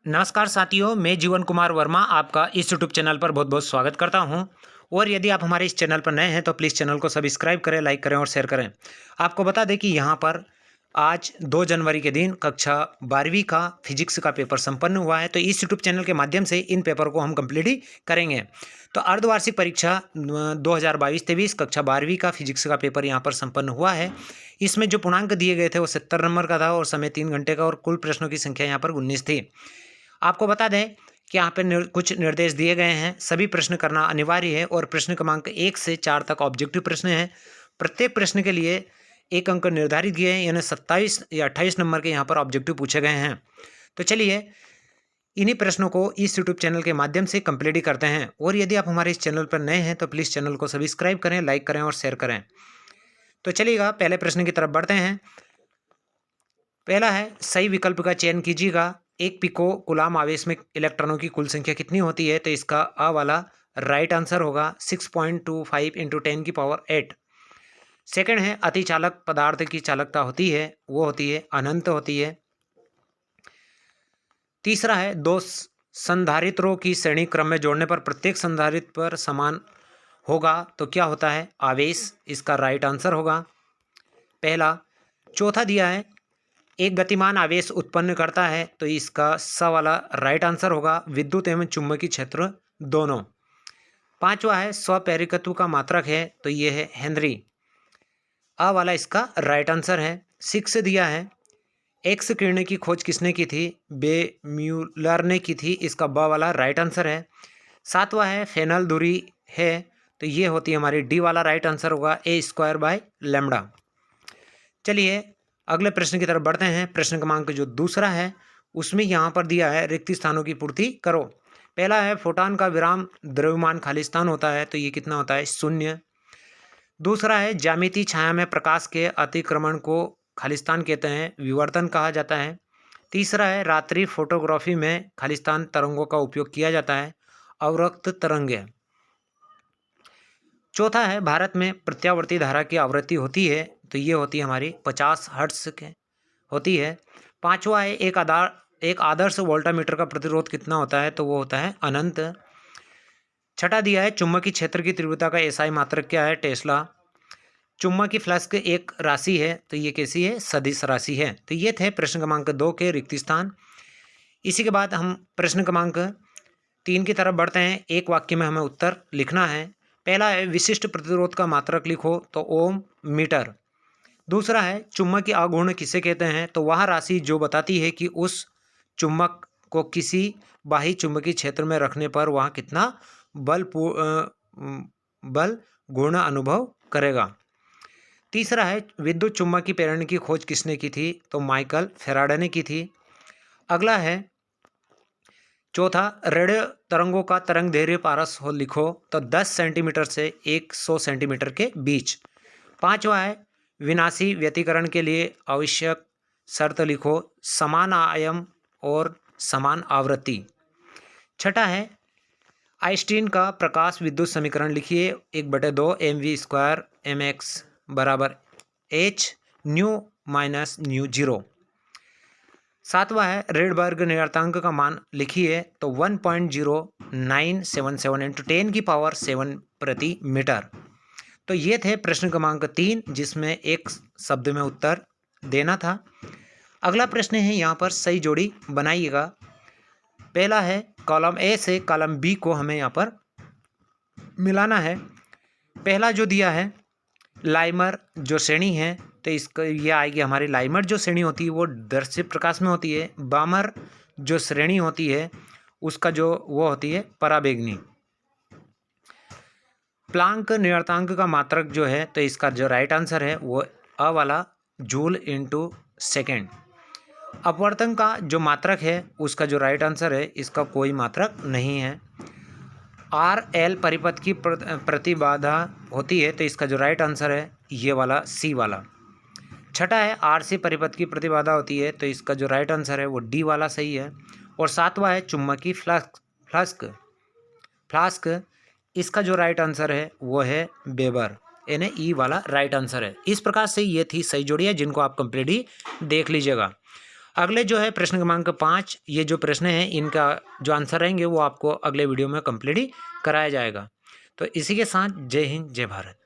नमस्कार साथियों, मैं जीवन कुमार वर्मा आपका इस यूट्यूब चैनल पर बहुत बहुत स्वागत करता हूं। और यदि आप हमारे इस चैनल पर नए हैं तो प्लीज़ चैनल को सब्सक्राइब करें, लाइक करें और शेयर करें। आपको बता दें कि यहां पर आज 2 जनवरी के दिन कक्षा 12वीं का फिजिक्स का पेपर संपन्न हुआ है। तो इस यूट्यूब चैनल के माध्यम से इन पेपर को हम कंप्लीट ही करेंगे। तो अर्धवार्षिक परीक्षा 2022-23 कक्षा 12वीं का फिजिक्स का पेपर यहाँ पर संपन्न हुआ है। इसमें जो पूर्णांक दिए गए थे वो 70 नंबर का था और समय 3 घंटे का, और कुल प्रश्नों की संख्या यहाँ पर 19 थी। आपको बता दें कि यहाँ पे कुछ निर्देश दिए गए हैं। सभी प्रश्न करना अनिवार्य है और प्रश्न क्रमांक 1 से 4 तक ऑब्जेक्टिव प्रश्न हैं। प्रत्येक प्रश्न के लिए 1 अंक निर्धारित किए हैं, यानी 27 या 28 नंबर के यहाँ पर ऑब्जेक्टिव पूछे गए हैं। तो चलिए इन्हीं प्रश्नों को इस यूट्यूब चैनल के माध्यम से कंप्लीट ही करते हैं। और यदि आप हमारे इस चैनल पर नए हैं तो प्लीज़ चैनल को सब्सक्राइब करें, लाइक करें और शेयर करें। तो चलिएगा पहले प्रश्न की तरफ बढ़ते हैं। पहला है, सही विकल्प का चयन कीजिएगा। 1 पिको कूलाम आवेश में इलेक्ट्रॉनों की कुल संख्या कितनी होती है? तो इसका अ वाला राइट आंसर होगा 6.25 इंटू 10⁸। सेकंड है, अतिचालक पदार्थ की चालकता होती है, वो होती है अनंत होती है। तीसरा है, दो संधारित्रों की श्रेणी क्रम में जोड़ने पर प्रत्येक संधारित्र पर समान होगा तो क्या होता है? आवेश। इसका राइट आंसर होगा पहला। चौथा दिया है, एक गतिमान आवेश उत्पन्न करता है, तो इसका स वाला राइट आंसर होगा विद्युत एवं चुंबकीय क्षेत्र दोनों। पांचवा है, स्वप्रेरकत्व का मात्रक है, तो ये है हेनरी। अ वाला इसका राइट आंसर है। 6 दिया है, एक्स किरण की खोज किसने की थी? बे म्यूलर ने की थी। इसका ब वाला राइट आंसर है। सातवां है, फेनल दूरी है, तो ये होती है हमारी डी वाला राइट आंसर होगा a² λ। चलिए अगले प्रश्न की तरफ बढ़ते हैं। प्रश्न क्रमांक जो दूसरा है उसमें यहाँ पर दिया है, रिक्त स्थानों की पूर्ति करो। पहला है, फोटॉन का विराम द्रव्यमान खाली स्थान होता है, तो ये कितना होता है? 0। दूसरा है, ज्यामिति छाया में प्रकाश के अतिक्रमण को खालिस्तान कहते हैं, विवर्तन कहा जाता है। तीसरा है, रात्रि फोटोग्राफी में खालिस्तान तरंगों का उपयोग किया जाता है, अवरक्त तरंगें। चौथा है, भारत में प्रत्यावर्ती धारा की आवृत्ति होती है, तो ये होती है हमारी 50 हर्ट्ज के होती है। पांचवा है, एक आदर्श वोल्टामीटर का प्रतिरोध कितना होता है? तो वो होता है अनंत। छठा दिया है, चुंबकीय क्षेत्र की तीव्रता का एसआई मात्रक क्या है? टेस्ला। चुंबकीय फ्लक्स एक राशि है, तो ये कैसी है? सदिश राशि है। तो ये थे प्रश्न क्रमांक 2 के रिक्त स्थान। इसी के बाद हम प्रश्न क्रमांक 3 की तरफ बढ़ते हैं। एक वाक्य में हमें उत्तर लिखना है। पहला है, विशिष्ट प्रतिरोध का मात्रक लिखो, तो ओम मीटर। दूसरा है, चुंबकीय आघूर्ण किसे कहते हैं? तो वह राशि जो बताती है कि उस चुंबक को किसी बाह्य चुंबकीय क्षेत्र में रखने पर वह कितना बल घूर्ण अनुभव करेगा। तीसरा है, विद्युत चुंबकीय प्रेरण की खोज किसने की थी? तो माइकल फेराडे ने की थी। अगला है चौथा, रेडियो तरंगों का तरंग दैर्घ्य पारस हो लिखो, तो 10 सेंटीमीटर से 100 सेंटीमीटर के बीच। पांचवा है, विनाशी व्यतिकरण के लिए आवश्यक शर्त लिखो, समान आयाम और समान आवृत्ति। छठा है, आइंस्टीन का प्रकाश विद्युत समीकरण लिखिए, 1/2 mv² mx बराबर h न्यू माइनस न्यू 0। सातवां है, रेडबर्ग निर्देशांक का मान लिखिए, तो 1.0977 इंटू 10⁷ प्रति मीटर। तो ये थे प्रश्न क्रमांक 3, जिसमें एक शब्द में उत्तर देना था। अगला प्रश्न है, यहाँ पर सही जोड़ी बनाइएगा। पहला है, कॉलम ए से कॉलम बी को हमें यहाँ पर मिलाना है। पहला जो दिया है, लाइमर जो श्रेणी है, तो इसका ये आएगी हमारी लाइमर जो श्रेणी होती है वो दर्शित प्रकाश में होती है। बामर जो श्रेणी होती है उसका जो वो होती है पराबैंगनी। प्लांक निर्देशांक का मात्रक जो है, तो इसका जो राइट आंसर है वो अ वाला जूल इंटू सेकेंड। अपवर्तन का जो मात्रक है उसका जो राइट आंसर है, इसका कोई मात्रक नहीं है। आर एल परिपथ की प्रतिबाधा होती है, तो इसका जो राइट आंसर है ये वाला सी वाला। छठा है, आर सी परिपथ की प्रतिबाधा होती है, तो इसका जो राइट आंसर है वो डी वाला सही है। और सातवां है, चुंबकीय फ्लास्क, इसका जो राइट आंसर है वो है वेबर, यानी ई वाला राइट आंसर है। इस प्रकार से ये थी सही जोड़ियाँ, जिनको आप कंप्लीटली देख लीजिएगा। अगले जो है प्रश्न क्रमांक 5, ये जो प्रश्न हैं इनका जो आंसर रहेंगे वो आपको अगले वीडियो में कंप्लीट ही कराया जाएगा। तो इसी के साथ जय हिंद, जय भारत।